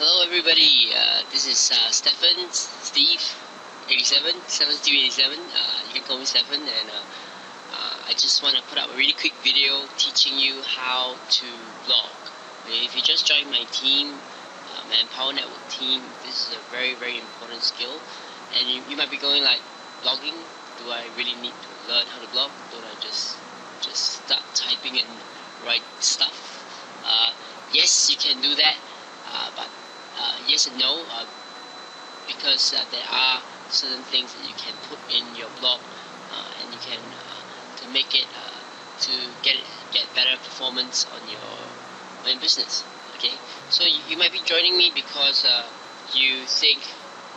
Hello everybody, this is Steve 87, Steve 87, you can call me Stephen, and I just want to put up a really quick video teaching you how to blog. Okay, if you just joined my team, my Empower Network team, this is a very, very important skill, and you might be going like, blogging, do I really need to learn how to blog? Don't I just start typing and write stuff? Yes, you can do that, but yes and no, because there are certain things that you can put in your blog, and you can to make it to get better performance on your business. Okay, so you might be joining me because you think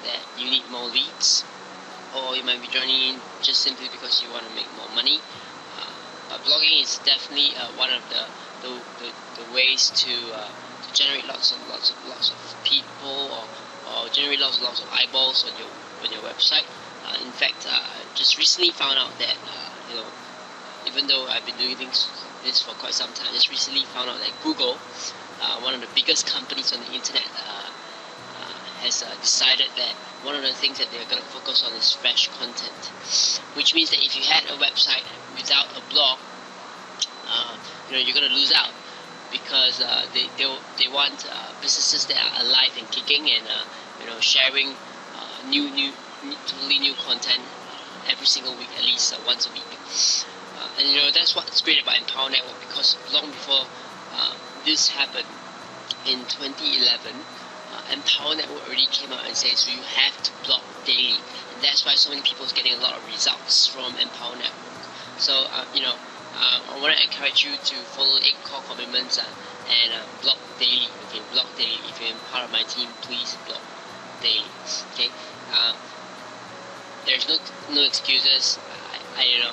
that you need more leads, or you might be joining in just simply because you want to make more money. But blogging is definitely one of the ways to generate lots of people, or generate lots of eyeballs on your website. In fact, just recently found out that even though I've been doing this for quite some time, just recently found out that Google, one of the biggest companies on the internet, has decided that one of the things that they're going to focus on is fresh content, which means that if you had a website without a blog, you're going to lose out, because they want businesses that are alive and kicking, and sharing totally new content every single week, at least once a week. And that's what's great about Empower Network, because long before this happened in 2011, Empower Network already came out and said, so you have to blog daily, and that's why so many people are getting a lot of results from Empower Network. So I want to encourage you to follow 8 core commitments, and blog daily. Okay, blog daily. If you're part of my team, please blog daily. Okay, there's no excuses.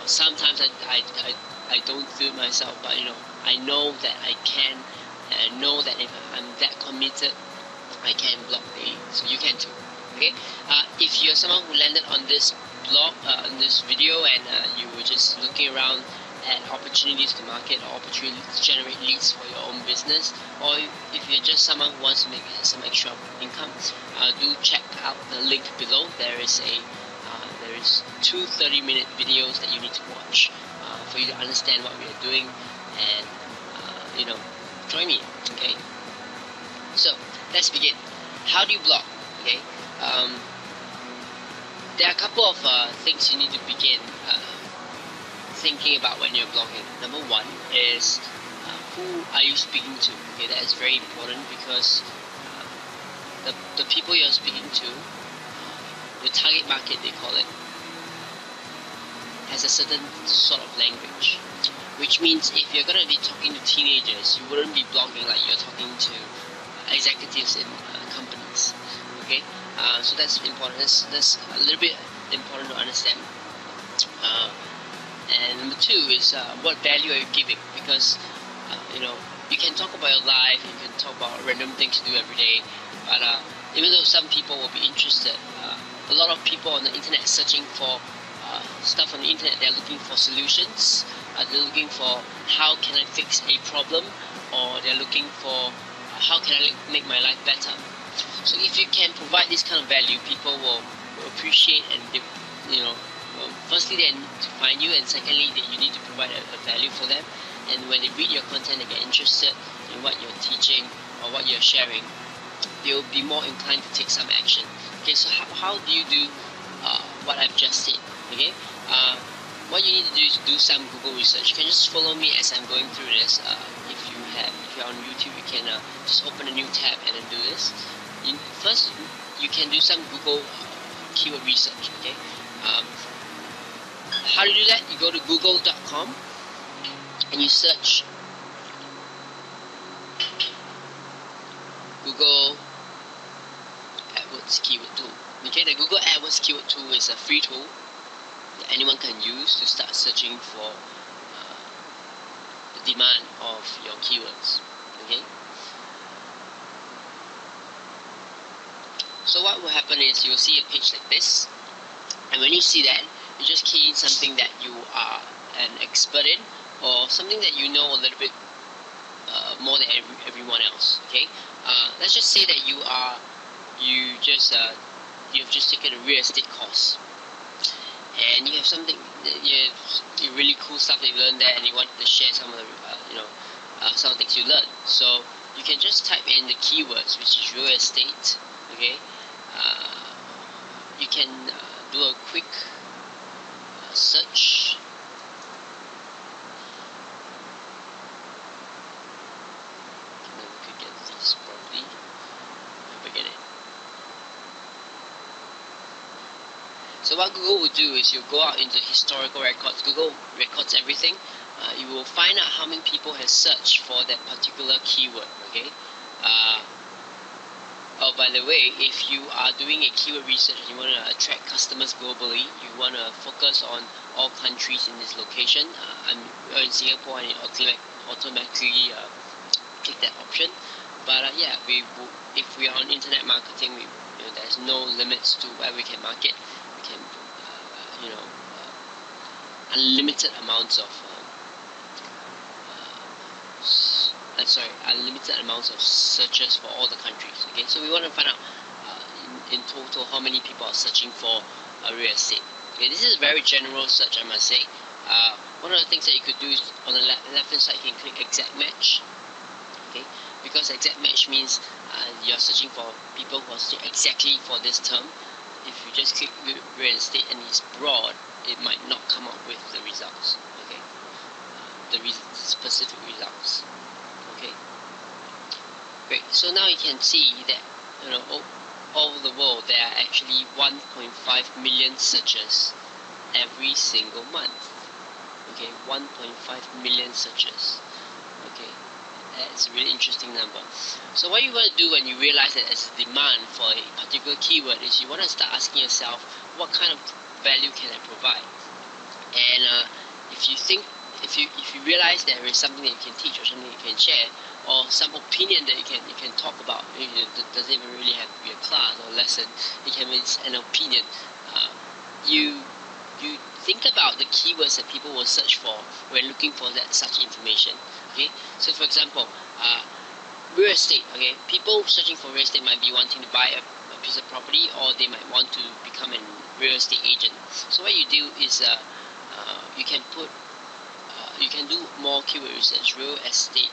Sometimes I don't do it myself, but I know that I can, and I know that if I'm that committed, I can blog daily. So you can too. Okay, if you're someone who landed on this blog, on this video, and you were just looking around at opportunities to market, or opportunities to generate leads for your own business, or if you're just someone who wants to make some extra income, do check out the link below. There is 2 30-minute videos that you need to watch for you to understand what we are doing, and join me. Okay, so let's begin. How do you blog? Okay, there are a couple of things you need to begin thinking about when you're blogging. Number one is, who are you speaking to? Okay, that is very important, because the people you're speaking to, the target market they call it, has a certain sort of language, which means if you're going to be talking to teenagers, you wouldn't be blogging like you're talking to executives in companies. Okay, so that's important. That's a little bit important to understand. And number two is, what value are you giving? Because you can talk about your life, you can talk about random things you do every day, but even though some people will be interested, a lot of people on the internet searching for stuff on the internet. They're looking for solutions. They're looking for, how can I fix a problem, or they're looking for, how can I make my life better. So if you can provide this kind of value, people will appreciate, and firstly they need to find you, and secondly that you need to provide a value for them. And when they read your content, they get interested in what you're teaching or what you're sharing, they'll be more inclined to take some action. Okay, so how do you do what I've just said? Okay, what you need to do is do some Google research. You can just follow me as I'm going through this. If you're on YouTube, you can just open a new tab and then do this. First, you can do some Google keyword research. Okay, how to do that? You go to google.com and you search Google AdWords keyword tool. Okay, the Google AdWords keyword tool is a free tool that anyone can use to start searching for the demand of your keywords. Okay, so what will happen is, you'll see a page like this, and when you see that, you just key in something that you are an expert in, or something that you know a little bit more than everyone else. Okay, let's just say that you've just taken a real estate course, and you have really cool stuff that you learned there, and you wanted to share some of the some of the things you learned. So you can just type in the keywords, which is real estate. Okay, you can do a quick search. We could get these properly. Hope I get it. So what Google will do is you'll go out into historical records. Google records everything. You will find out how many people have searched for that particular keyword. Okay. Oh, by the way, if you are doing a keyword research and you want to attract customers globally, you want to focus on all countries in this location. We're in Singapore, and it automatically click that option. But yeah, if we are on internet marketing, there's no limits to where we can market. We can, unlimited amounts of unlimited amounts of searches for all the countries. Okay, so we want to find out in total how many people are searching for real estate. Okay, this is a very general search, I must say. One of the things that you could do is on the left hand side, you can click exact match. Okay, because exact match means you're searching for people who are searching exactly for this term. If you just click real estate and it's broad, it might not come up with the results. Okay, the specific results. Okay, great. So now you can see that all over the world there are actually 1.5 million searches every single month. Okay, 1.5 million searches. Okay, that's a really interesting number. So what you want to do when you realize that there's a demand for a particular keyword is you want to start asking yourself, what kind of value can I provide? And if you realize there is something that you can teach or something you can share, or some opinion that you can talk about, it doesn't even really have to be a class or a lesson. It can be an opinion. You think about the keywords that people will search for when looking for such information. Okay, so for example, real estate. Okay, people searching for real estate might be wanting to buy a piece of property, or they might want to become a real estate agent. So what you do is you can do more keyword research. Real estate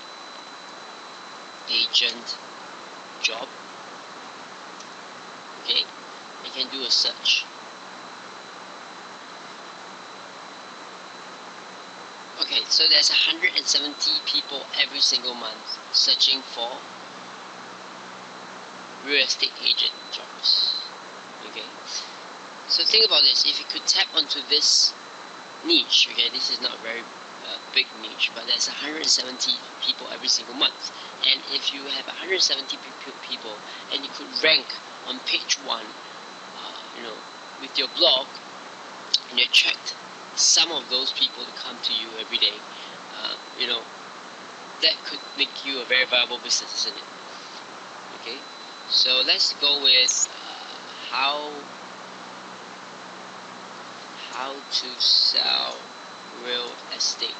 agent job. Okay, you can do a search. Okay, so there's 170 people every single month searching for real estate agent jobs. Okay, so think about this. If you could tap onto this niche, okay, this is not a very big niche, but there's 170 people every single month, and if you have 170 people and you could rank on page 1, with your blog, and you attract some of those people to come to you every day, that could make you a very viable business, isn't it? Okay, so let's go with how to sell real estate.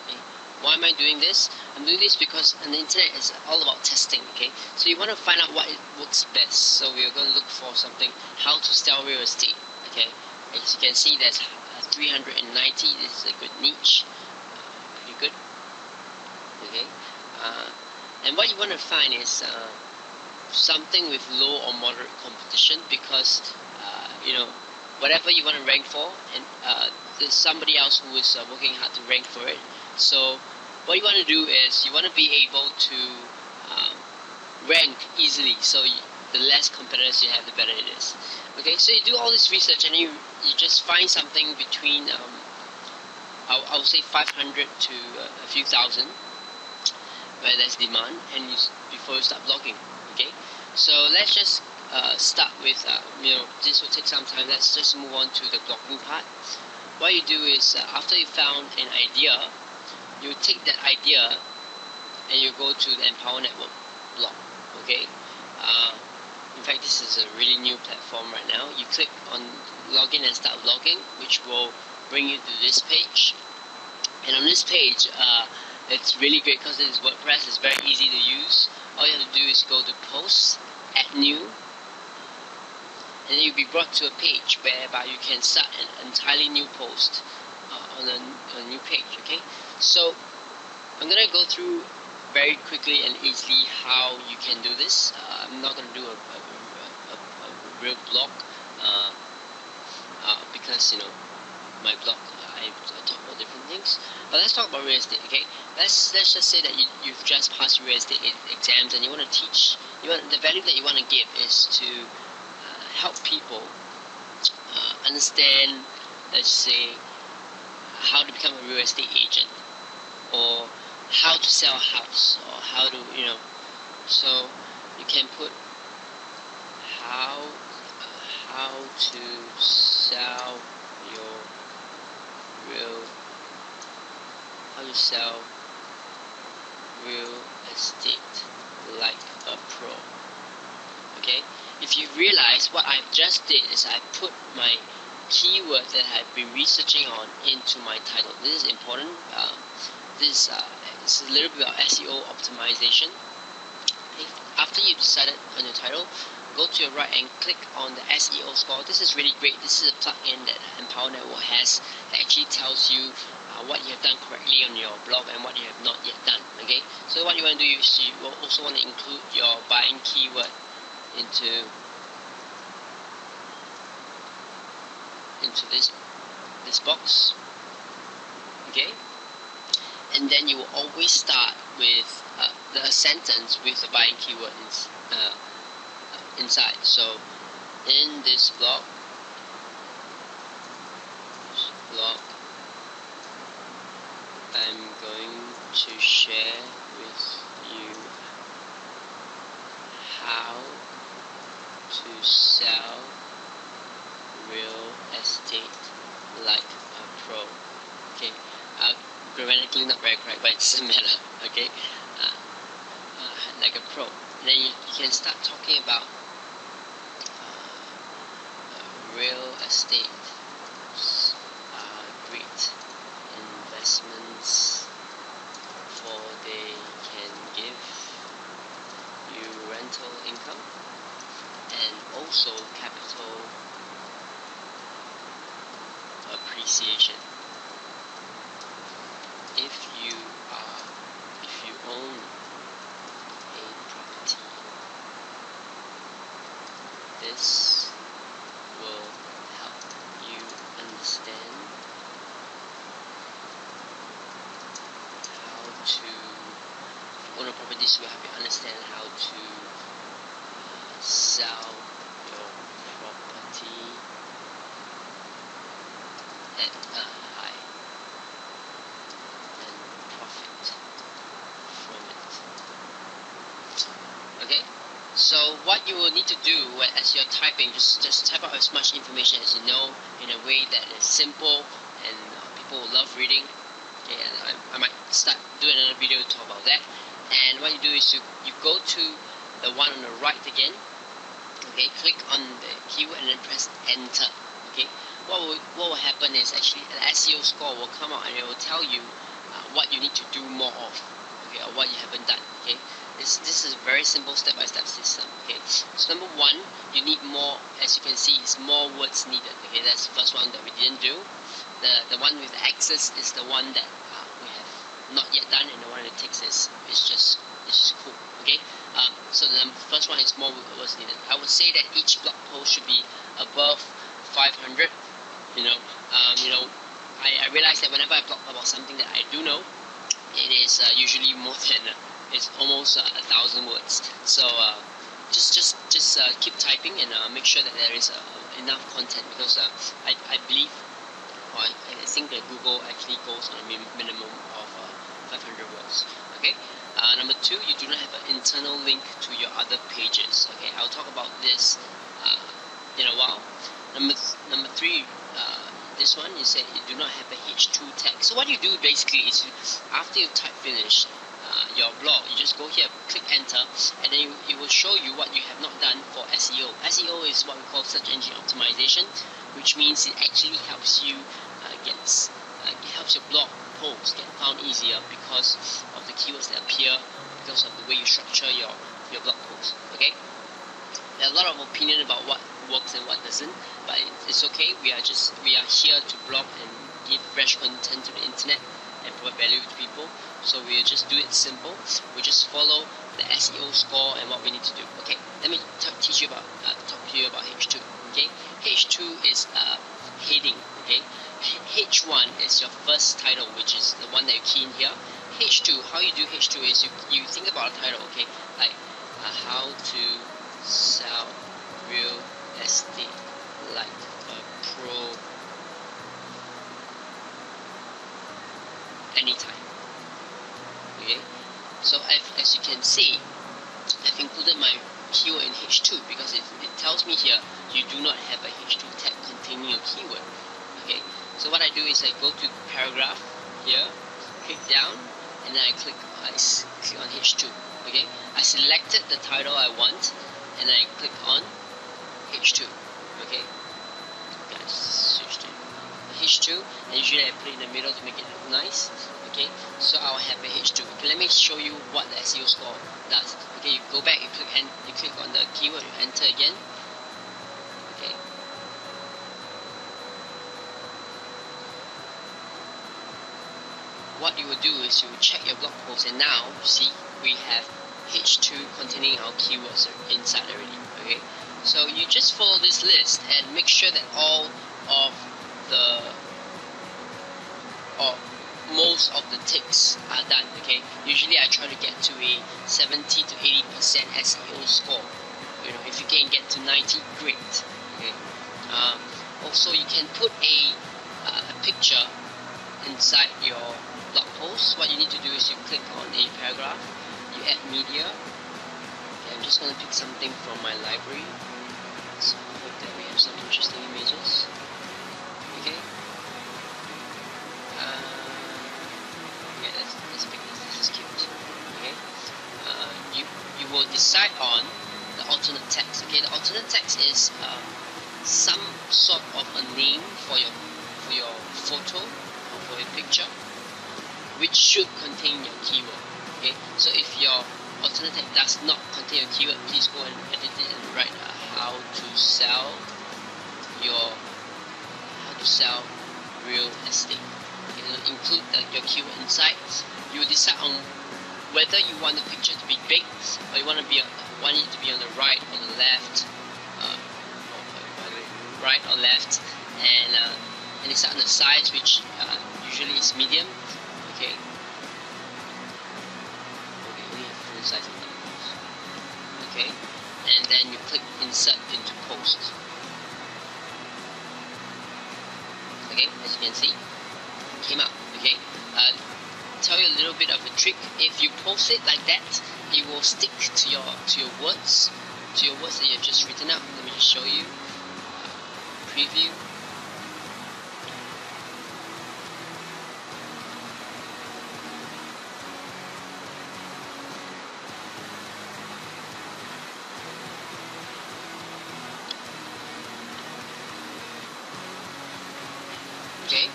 Okay. Why am I doing this? I'm doing this because on the internet is all about testing. Okay, so you want to find out what works best. So we are going to look for something, how to sell real estate. Okay, as you can see, there's 390. This is a good niche, pretty good. Okay, and what you want to find is something with low or moderate competition, because whatever you want to rank for, and there's somebody else who is working hard to rank for it. So what you want to do is you want to be able to rank easily, so the less competitors you have, the better it is. Okay, so you do all this research and you just find something between I would say 500 to a few thousand where there's demand, and before you start blogging. Okay, so let's just start with this will take some time. Let's just move on to the blogging part. What you do is after you found an idea, you take that idea and you go to the Empower Network blog. Okay, in fact, this is a really new platform right now. You click on login and start blogging, which will bring you to this page. And on this page, it's really great because this is WordPress. It's very easy to use. All you have to do is go to Posts, Add New, and then you'll be brought to a page whereby you can start an entirely new post on a new page. Okay, so I'm gonna go through very quickly and easily how you can do this. I'm not gonna do a real blog because my blog I talk about different things. But let's talk about real estate. Okay, let's just say that you've just passed real estate exams and you want to teach. The value that you want to give is to help people understand, let's say, how to become a real estate agent, or how to sell a house, or how to so you can put how to sell real estate like a pro. Okay, if you realize what I've just did is I put my keywords that I've been researching on into my title. This is important. This is a little bit of SEO optimization. Okay. After you've decided on your title, go to your right and click on the SEO score. This is really great. This is a plugin that Empower Network has that actually tells you what you have done correctly on your blog and what you have not yet done. Okay, so what you want to do is you also want to include your buying keyword into this box. Okay, and then you will always start with the sentence with the buying keyword inside. So in this blog I'm going to share with you how to sell real estate like a pro. Okay, grammatically not very correct, but it doesn't matter. Okay, like a pro. And then you can start talking about real estate great investments, for they can give you rental income and also capital appreciation. If you own a property, this will help you understand how to own a property. This will help you understand how to sell your property at a high and profit from it. Okay, so what you will need to do as you're typing, just type out as much information as you know in a way that is simple and people will love reading. Okay, and I might start doing another video to talk about that. And what you do is you go to the one on the right again. Okay, click on the keyword and then press enter. Okay, what will happen is actually the SEO score will come out and it will tell you what you need to do more of, okay, or what you haven't done. Okay, this is a very simple step-by-step system. Okay, so number one, you need more. As you can see, it's more words needed. Okay, that's the first one that we didn't do. The one with the axis is the one that we have not yet done, and the one that takes is just cool. Okay, so the first one is more words needed. I would say that each blog post should be above 500. I realize that whenever I blog about something that I do know, it is usually more than it's almost 1,000 words. So just keep typing and make sure that there is enough content, because I believe, or I think that Google actually goes on a minimum of 500 words. Okay. Number two, you do not have an internal link to your other pages. Okay, I'll talk about this in a while. Number three, this one, you said you do not have a H2 tag. So what you do basically is, after you type finish your blog, you just go here, click enter, and then it will show you what you have not done for SEO. SEO is what we call search engine optimization, which means it actually helps you it helps your blog post get found easier because of the keywords that appear, because of the way you structure your blog post. Okay, there are a lot of opinion about what works and what doesn't, but it's okay. We are here to blog and give fresh content to the internet and provide value to people. So we'll just do it simple. We just follow the SEO score and what we need to do. Okay, let me talk to you about H2. Okay, H2 is heading. Okay, H1 is your first title, which is the one that you key in here. H2, how you do H2 is you think about a title. Okay, like how to sell real estate like a pro anytime. Okay, so as you can see, I've included my keyword in H2 because it tells me here you do not have a H2 tag containing your keyword. Okay, so what I do is I go to paragraph here, click down, and then I click on H2. Okay, I selected the title I want, and then I click on H2. Okay, I just switch to H2, and usually I put it in the middle to make it look nice. Okay, so I'll have a H2. Okay, let me show you what the SEO score does. Okay, you go back, you click on the keyword, you enter again. Okay. What you will do is you will check your blog post, and now see we have H2 containing our keywords inside already. Okay, so you just follow this list and make sure that all of the most of the ticks are done. Okay, usually I try to get to a 70 to 80% SEO score. You know, if you can get to 90, great. Okay. Also, you can put a picture inside your blog post. What you need to do is you click on a paragraph, you add media. Okay, I'm just going to pick something from my library. So I hope that we have some interesting images. Okay. Let's pick this. This is cute. Okay. You will decide on the alternate text. Okay. The alternate text is some sort of a name for your photo or for your picture, which should contain your keyword. Okay. So if your alternate text does not contain your keyword, please go and edit it and write how to sell real estate. Include your keyword inside. You will decide on whether you want the picture to be big or you want it to be on the right or the left, and decide on the size, which usually is medium. Okay. We have full size of numbers. Okay, and then you click insert into post. Okay, as you can see, came up. Okay, tell you a little bit of a trick. If you post it like that, it will stick to your words that you have just written out. Let me just show you. Preview. Okay.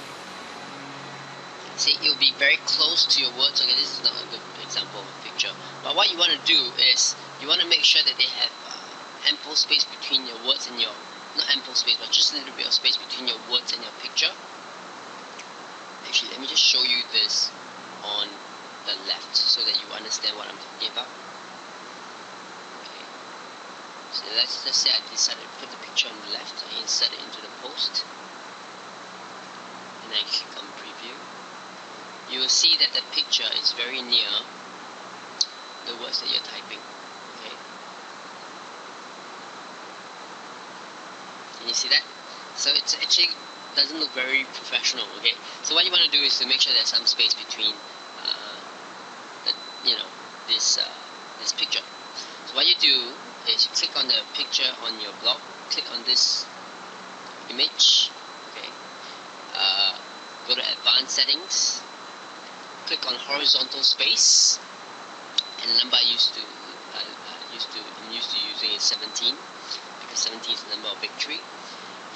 See, it will be very close to your words. Okay, this is not a good example of a picture. But what you want to do is you want to make sure that they have ample space between your words and your, not ample space, but just a little bit of space between your words and your picture. Actually, let me just show you this on the left so that you understand what I'm talking about. Okay. So let's just say I decided to put the picture on the left. I insert it into the post. And I click on preview. You will see that the picture is very near the words that you're typing. Okay. Can you see that? So it actually doesn't look very professional. Okay. So what you want to do is to make sure there's some space between this picture. So what you do is you click on the picture on your blog, click on this image. Okay. Go to advanced settings, click on horizontal space, and the number I'm used to using is 17, because 17 is the number of victory.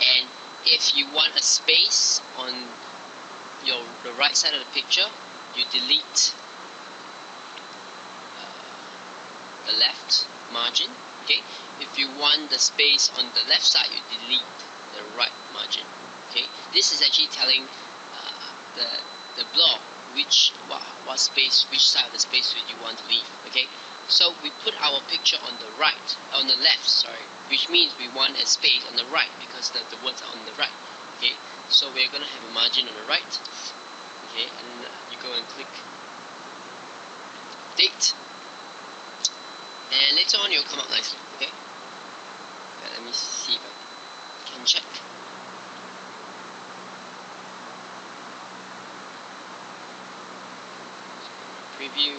And if you want a space on the right side of the picture, you delete the left margin. Okay, if you want the space on the left side, you delete the right margin. Okay, this is actually telling the blog what space, which side of the space would you want to leave. Okay, so we put our picture on the left, sorry, which means we want a space on the right because the words are on the right. Okay, so we're gonna have a margin on the right. Okay, and you go and click date, and later on you'll come out nicely. Okay, let me see if I can check. Preview.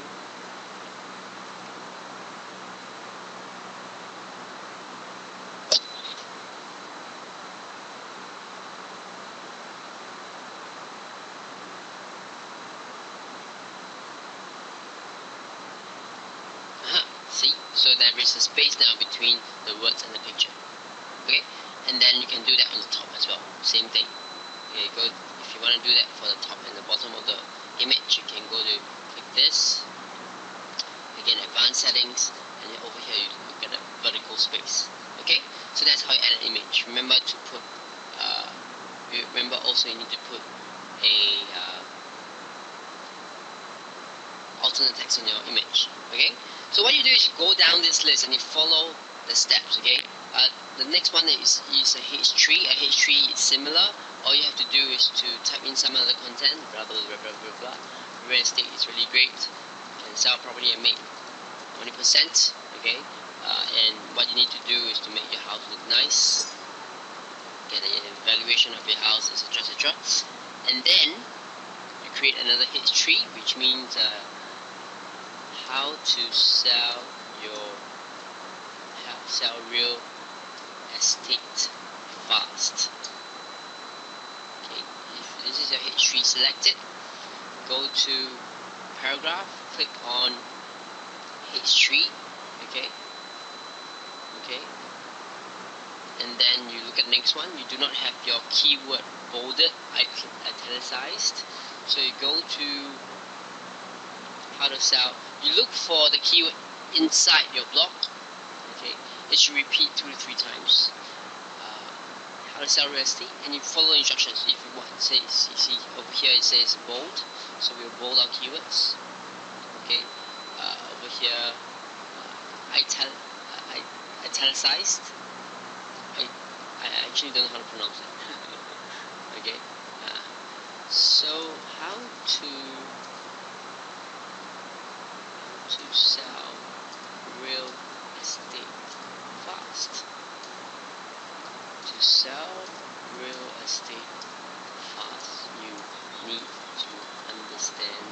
See, so there is a space now between the words and the picture. Okay, and then you can do that on the top as well. Same thing. Okay, if you want to do that for the top and the bottom of the image, you can go to click this. Again, advanced settings, and then over here you look at the vertical space. Okay, so that's how you add an image. Remember to put. Remember also you need to put a alternate text on your image. Okay, so what you do is you go down this list and you follow the steps. Okay, the next one is a H3. A H3 is similar. All you have to do is to type in some other content. Blah blah blah blah blah blah. Real estate is really great. You can sell property and make 20%. Okay, and what you need to do is to make your house look nice, get an evaluation of your house, etc., etc. And then you create another H3, which means how to sell real estate fast. Okay, if this is your H3 selected, go to paragraph, click on H3. Okay, and then you look at the next one. You do not have your keyword bolded, italicized, so you go to how to sell. You look for the keyword inside your blog. Okay, it should repeat 2 to 3 times. How to sell real estate, and you follow instructions. If you want, you see over here it says bold, so we'll bold our keywords. Okay, over here italicized. I actually don't know how to pronounce it. Okay, so how to sell real estate fast. To sell real estate fast, you need to understand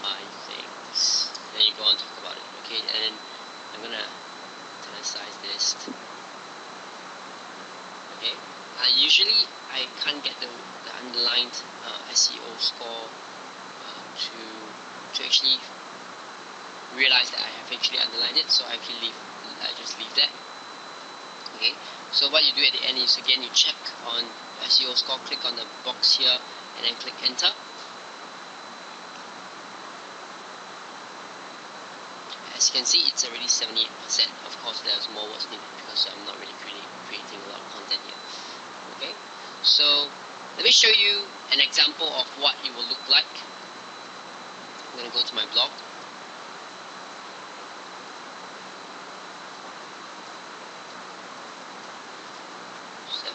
5 things. Then you go on to talk about it. Okay, and I'm gonna italicize this. Okay, usually I can't get the underlined SEO score to actually realize that I have actually underlined it, so I just leave that. Okay, so what you do at the end is, again, you check on SEO score, click on the box here, and then click enter. As you can see, it's already 78%. Of course, there's more words needed because I'm not really creating a lot of content here. Okay, so let me show you an example of what it will look like. I'm going to go to my blog.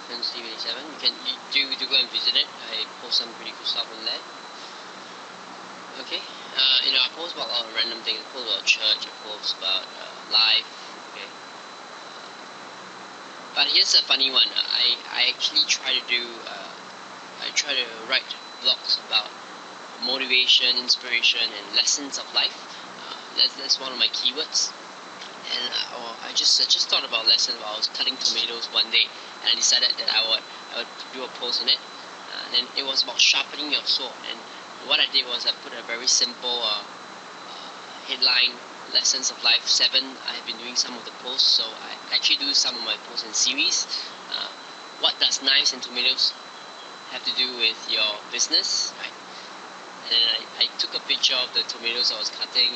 Steve87. You do go and visit it. I post some pretty cool stuff on there. Okay, I post about a lot of random things. I post about church. I post about life. Okay, but here's a funny one. I actually try to write blogs about motivation, inspiration, and lessons of life. That's one of my keywords. And I just thought about a lesson while I was cutting tomatoes one day, and I decided that I would do a post on it. And then it was about sharpening your sword. And what I did was I put a very simple headline: Lessons of Life 7. I have been doing some of the posts, so I actually do some of my posts in series. What does knives and tomatoes have to do with your business, right? And then I took a picture of the tomatoes I was cutting,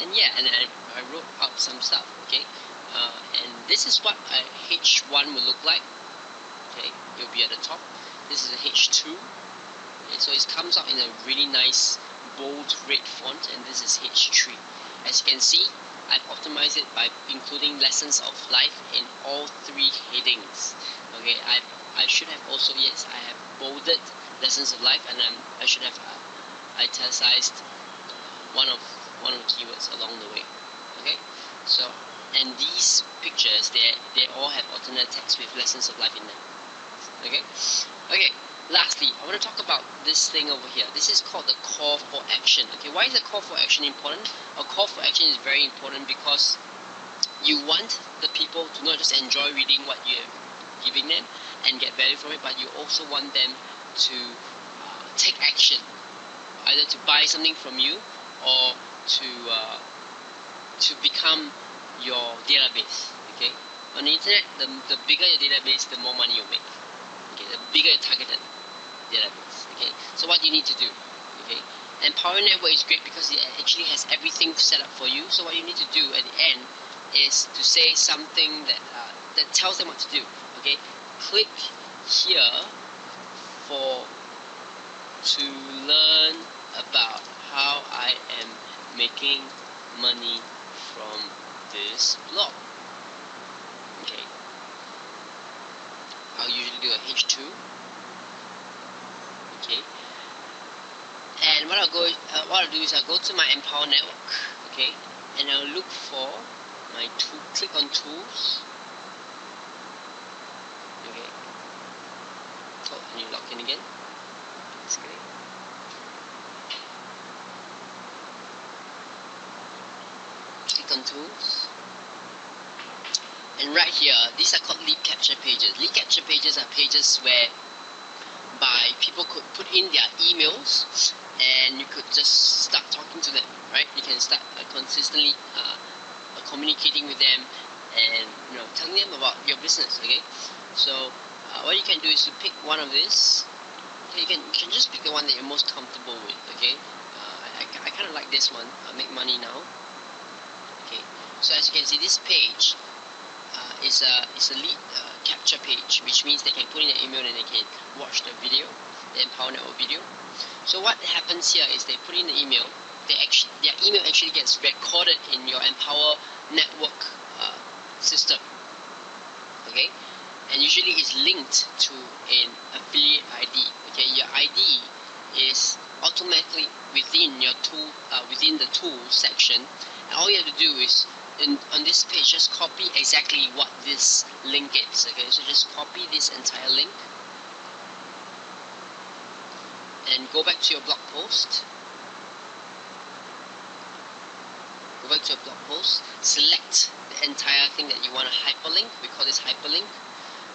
and yeah, and I wrote out some stuff, okay? And this is what a H1 will look like, okay? It'll be at the top. This is a H2, okay? So it comes out in a really nice bold red font, and this is H3. As you can see, I've optimized it by including lessons of life in all 3 headings, okay? I should have also, yes, I have bolded lessons of life, and I should have italicized one of the keywords along the way, okay? So, and these pictures, they all have alternate text with lessons of life in them, okay? Okay, lastly, I want to talk about this thing over here. This is called the call for action, okay? Why is the call for action important? A call for action is very important because you want the people to not just enjoy reading what you're giving them and get value from it, but you also want them to take action, either to buy something from you or to become your database, okay? On the internet, the bigger your database, the more money you make, okay? The bigger your targeted database, okay? So what do you need to do, okay? And Power Network is great because it actually has everything set up for you. So what you need to do at the end is to say something that tells them what to do, okay? Click here to learn about how I am making money from this blog, okay? I'll usually do a H2, okay? And what I'll do is I'll go to my Empower Network, okay? And I'll look for my tool, click on tools, okay? Oh, and you log in again. That's great. Click on tools. And right here, these are called lead capture pages. Lead capture pages are pages where people could put in their emails and you could just start talking to them, right? You can start consistently communicating with them and telling them about your business, okay? So what you can do is to pick one of these. Okay, you can just pick the one that you're most comfortable with, okay? I kind of like this one, Make Money Now. Okay, so as you can see, this page is a lead capture page, which means they can put in an email and they can watch the video, the Empower Network video. So what happens here is they put in the email, their email actually gets recorded in your Empower Network system, okay? And usually it's linked to an affiliate ID, okay? Your ID is automatically within your tool, within the tools section, and all you have to do is on this page, just copy exactly what this link is, okay? So just copy this entire link and go back to your blog post. Go back to your blog post, select the entire thing that you want to hyperlink. We call this hyperlink.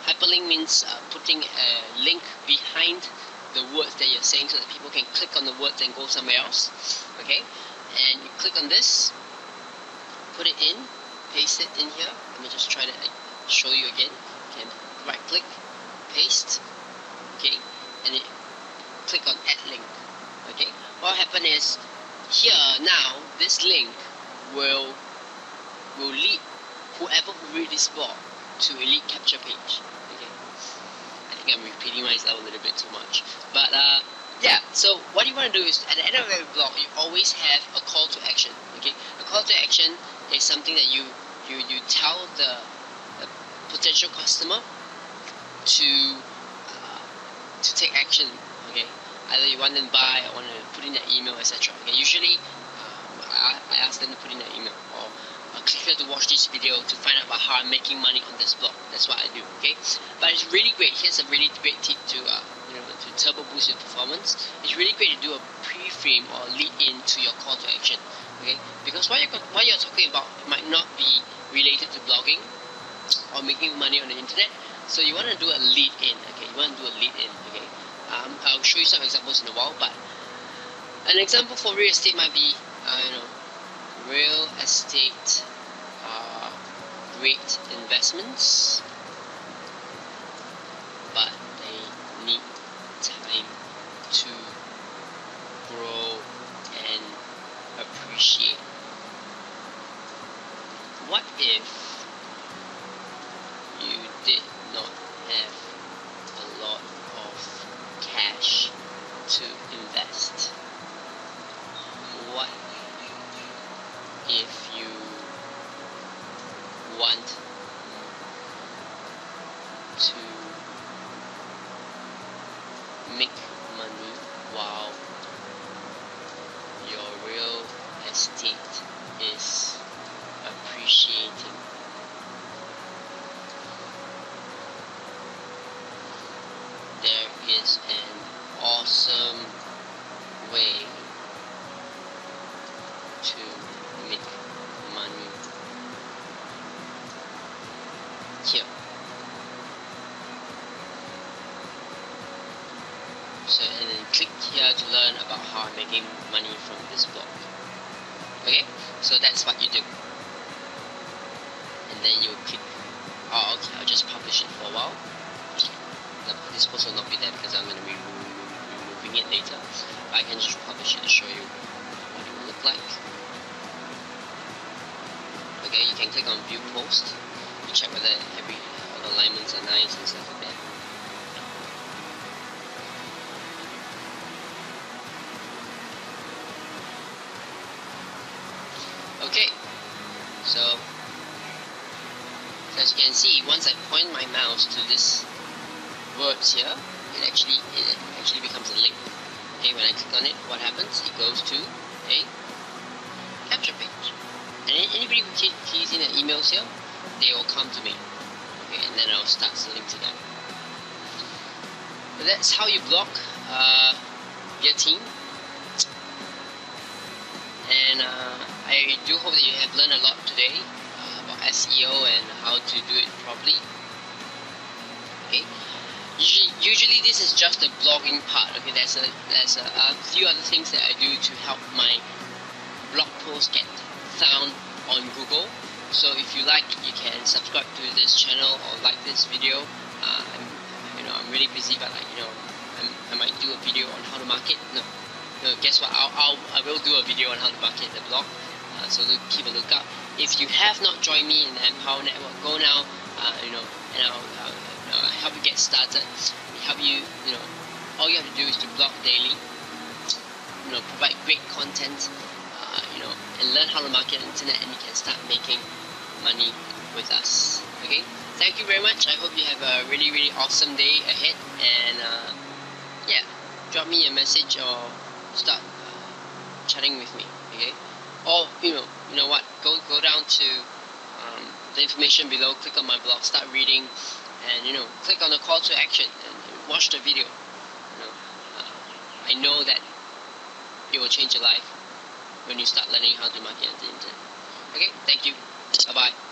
Hyperlink means putting a link behind the words that you're saying so that people can click on the words and go somewhere else, okay? And you click on this, put it in, paste it in here. Let me just try to show you again. You can right click, paste, okay, and then click on add link, okay? What will happen is here now this link will lead whoever who read this blog to a lead capture page, okay? I think I'm repeating myself a little bit too much, but yeah, so what you want to do is at the end of every blog you always have a call to action, okay? A call to action is something that you tell the potential customer to take action, okay? Either you want them to buy or want to put in their email, etc. Okay, usually I ask them to put in their email or click here to watch this video to find out about how I'm making money on this blog. That's what I do, okay? But it's really great. Here's a really great tip to to turbo boost your performance. It's really great to do a pre-frame or lead in to your call to action, okay? Because what you're talking about might not be related to blogging or making money on the internet. So you want to do a lead in, okay? You want to do a lead in, okay? I'll show you some examples in a while, but an example for real estate might be, real estate great investments, but they need grow and appreciate. What if you did not have a lot of cash to invest? What if you want to make money while your real estate is appreciating? There is an awesome way to make money here. So, and then click here to learn about how I'm making money from this blog. Okay, so that's what you do. And then you click, oh okay, I'll just publish it for a while. This post will not be there because I'm going to be removing it later. But I can just publish it to show you what it will look like. Okay, you can click on view post to check whether all the alignments are nice and stuff like that. Okay, so as you can see, once I point my mouse to this words here, it actually becomes a link. Okay, when I click on it, what happens? It goes to a capture page. And anybody who keys in their emails here, they will come to me. Okay, and then I'll start selling to them. But that's how you block your team. And I do hope that you have learned a lot today about SEO and how to do it properly. Okay. Usually this is just the blogging part. Okay, there's a few other things that I do to help my blog post get found on Google. So if you like, you can subscribe to this channel or like this video. I'm really busy, but I might do a video on how to market. No, guess what? I will do a video on how to market the blog. So keep a lookout. If you have not joined me in the Empower Network, go now. And I'll help you get started. Help you. All you have to do is to blog daily. Provide great content. And learn how to market on the internet, and you can start making money with us. Okay. Thank you very much. I hope you have a really, really awesome day ahead. And yeah, drop me a message or start chatting with me. Okay. Or you know what? Go down to the information below. Click on my blog. Start reading, and click on the call to action and watch the video. I know that it will change your life when you start learning how to market on the internet. Okay. Thank you. Bye bye.